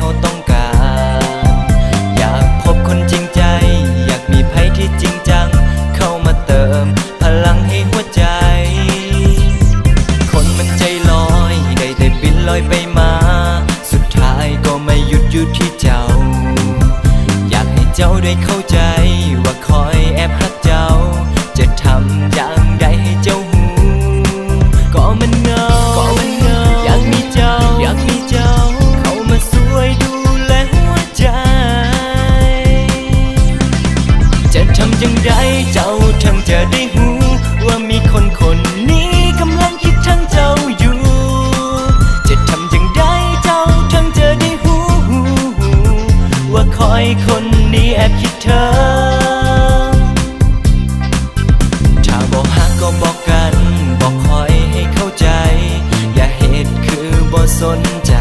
เขาต้องการอยากพบคนจริงใจอยากมีไผที่จริงจังเข้ามาเติมพลังให้หัวใจคนมันใจลอยได้แต่บินลอยไปมาสุดท้ายก็ไม่หยุดอยู่ที่เจ้าอยากให้เจ้าได้เข้าใจว่าคอยแอบรักเจ้าจะทำอย่างใดให้เจ้าหูก็มันเหงาอยากมีเจ้าเข้ามาช่วยดูแลหัวใจจะทำอย่างไรเจ้าถึงจะได้หูว่ามีคนนี้กำลังคิดทั้งเจ้าอยู่จะทำอย่างไรเจ้าถึงจะได้หูว่าคอยคนนี้แอบคิดเธอถ้าบอกหักก็บอกกันบอกคอยให้เข้าใจอย่าเหตุคือบ่สนใจ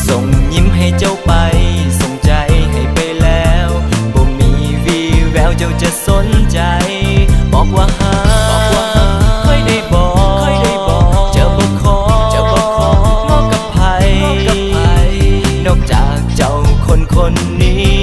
ส่งยิ้มให้เจ้าไปส่งใจให้ไปแล้วบ่มีวีแววเจ้าจะสนใจบอกว่าหาค่อยได้บอกจะบ่ของอกับไผนอกจากเจ้าคนนี้